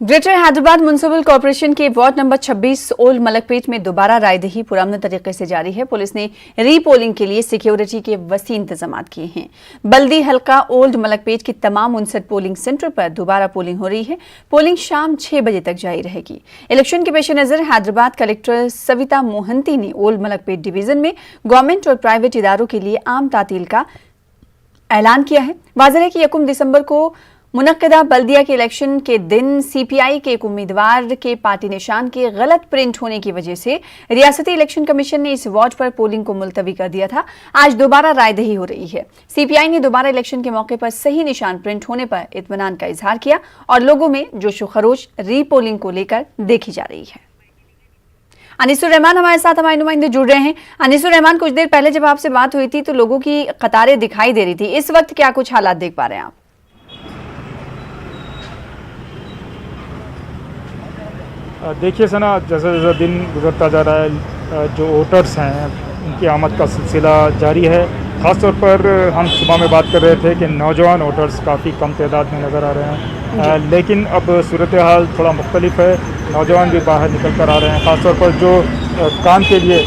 Greater Hyderabad municipal corporation के ward number 26 old Malakpet में दोबारा रायदही पुरअमन तरीके से जारी है। पुलिस ने रीपोलिंग के लिए सिक्योरिटी के वसी इंतजाम किए हैं। बल्दी हल्का ओल्ड मलकपेट के तमाम 59 पोलिंग सेंटर पर दोबारा पोलिंग हो रही है। पोलिंग शाम 6 बजे तक जारी रहेगी। इलेक्शन के पेश नजर हैदराबाद कलेक्टर सविता मोहंती ने ओल्ड मलकपेट डिवीजन में गवर्नमेंट और प्राइवेट इदारों के लिए आम तातील का ऐलान किया है। वाज़ेह है कि 1 दिसंबर को मुनक्किदा बल्दिया के इलेक्शन के दिन सीपीआई के एक उम्मीदवार के पार्टी निशान के गलत प्रिंट होने की वजह से रियासती इलेक्शन कमीशन ने इस वार्ड पर पोलिंग को मुलतवी कर दिया था। आज दोबारा रायदही हो रही है। सीपीआई ने दोबारा इलेक्शन के मौके पर सही निशान प्रिंट होने पर इत्मीनान का इजहार किया और लोगों में जोश व खरोश रीपोलिंग को लेकर देखी जा रही है। अनीसुर रहमान हमारे साथ हमारे नुमाइंदे जुड़ रहे हैं। अनीसुर रहमान, कुछ देर पहले जब आपसे बात हुई थी तो लोगों की कतारें दिखाई दे रही थी, इस वक्त क्या कुछ हालात देख पा रहे हैं आप? देखिए सना, जैसा जैसा दिन गुजरता जा रहा है जो वोटर्स हैं उनकी आमद का सिलसिला जारी है। ख़ास तौर पर हम सुबह में बात कर रहे थे कि नौजवान वोटर्स काफ़ी कम तादाद में नज़र आ रहे हैं, लेकिन अब सूरत हाल थोड़ा मुख्तलिफ है। नौजवान भी बाहर निकल कर आ रहे हैं। ख़ास तौर पर जो काम के लिए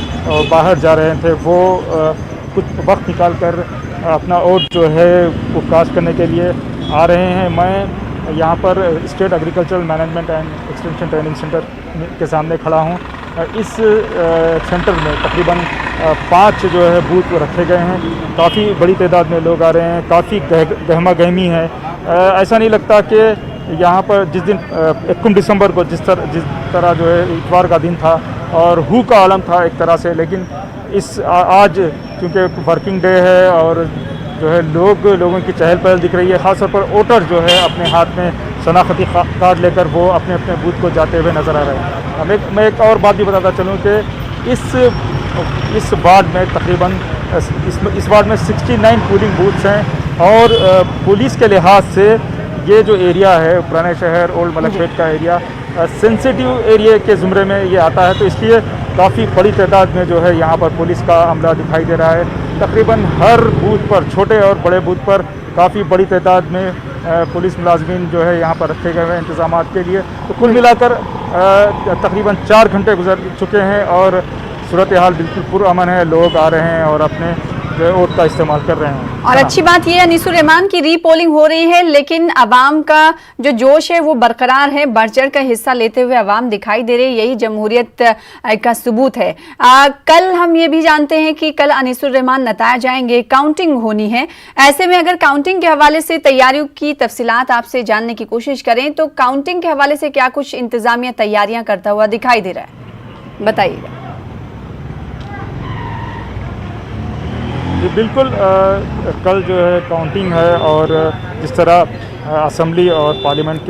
बाहर जा रहे थे वो कुछ वक्त निकाल कर अपना वोट जो है वो कास्ट करने के लिए आ रहे हैं। मैं यहाँ पर state agricultural management and extension training centre के सामने खड़ा हूँ। इस सेंटर में तकरीबन 5 जो है बूथ रखे गए हैं। काफ़ी बड़ी तादाद में लोग आ रहे हैं। काफ़ी गहमा गहमी है। ऐसा नहीं लगता कि यहाँ पर जिस दिन 1 दिसंबर को जिस तरह जो है इतवार का दिन था और हू का आलम था एक तरह से, लेकिन आज क्योंकि वर्किंग डे है और जो है लोगों की चहल पहल दिख रही है। ख़ास तौर पर वोटर जो है अपने हाथ में शनाख्ती कार्ड लेकर वो अपने अपने बूथ को जाते हुए नज़र आ रहे हैं। मैं एक और बात भी बताता चलूँ कि इस वार्ड में तकरीबन इस वार्ड में 69 पोलिंग बूथ्स हैं और पुलिस के लिहाज से ये जो एरिया है पुराने शहर ओल्ड मलकपेट का एरिया सेंसिटिव एरिया के ज़ुमरे में ये आता है, तो इसलिए काफ़ी बड़ी तादाद में जो है यहाँ पर पुलिस का अमला दिखाई दे रहा है। तकरीबन हर बूथ पर, छोटे और बड़े बूथ पर काफ़ी बड़ी तादाद में पुलिस मुलाजमीन जो है यहाँ पर रखे गए हैं इंतजाम के लिए। तो कुल मिलाकर तकरीबन 4 घंटे गुजर चुके हैं और सूरत हाल बिल्कुल पुरअमन है। लोग आ रहे हैं और अपने वोट का इस्तेमाल कर रहे हैं। और अच्छी बात यह है अनीसुर रहमान की रीपोलिंग हो रही है, लेकिन अवाम का जो जोश है वो बरकरार है। बढ़ चढ़ कर हिस्सा लेते हुए अवाम दिखाई दे रही है। यही जमहूरियत का सबूत है। कल हम ये भी जानते हैं कि कल अनीसुर रहमान नतायज आएंगे, काउंटिंग होनी है। ऐसे में अगर काउंटिंग के हवाले से तैयारियों की तफसीलात आपसे जानने की कोशिश करें तो काउंटिंग के हवाले से क्या कुछ इंतजामिया तैयारियां करता हुआ दिखाई दे रहा है, बताइएगा। जी बिल्कुल, कल जो है काउंटिंग है और जिस तरह असम्बली और पार्लियामेंट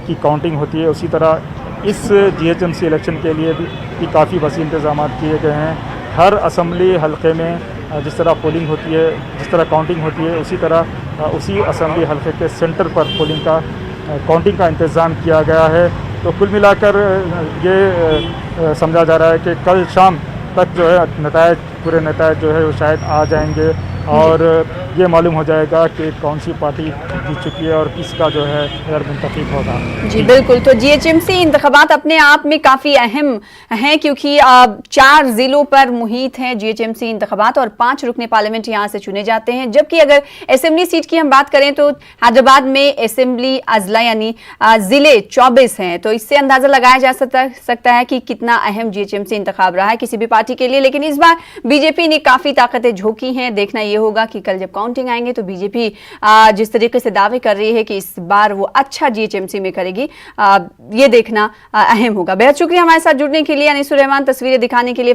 की काउंटिंग होती है उसी तरह इस जीएचएमसी इलेक्शन के लिए भी काफ़ी वसी इंतजाम किए गए हैं। हर असम्बली हलके में जिस तरह पोलिंग होती है, जिस तरह काउंटिंग होती है, उसी तरह उसी असम्बली हलके के सेंटर पर पोलिंग का काउंटिंग का इंतज़ाम किया गया है। तो कुल मिलाकर ये समझा जा रहा है कि कल शाम तक जो है पूरे नतायज जो है वो शायद आ जाएंगे और ये मालूम हो जाएगा कि कौन सी पार्टी जीत चुकी है और किसका जो है गैर मुंतखब होगा। जी बिल्कुल, तो जीएचएमसी इंतखाबात अपने आप में काफ़ी अहम हैं क्योंकि 4 ज़िलों पर मुहित हैं जीएचएमसी इंतखाबात और 5 रुकने पार्लियामेंट यहाँ से चुने जाते हैं। जबकि अगर असेंबली सीट की हम बात करें तो हैदराबाद में असेंबली अजला यानी ज़िले 24 हैं। तो इससे अंदाज़ा लगाया जा सकता है कि कितना अहम जीएचएमसी इंतखाब रहा है किसी भी पार्टी के लिए। लेकिन इस बार बीजेपी ने काफ़ी ताकतें झोंकी हैं। देखना ये होगा कि कल जब काउंटिंग आएंगे तो बीजेपी जिस तरीके से दावे कर रही है कि इस बार वो अच्छा जीएचएमसी में करेगी, ये देखना अहम होगा। बेहद शुक्रिया हमारे साथ जुड़ने के लिए अनीसुर रहमान, तस्वीरें दिखाने के लिए।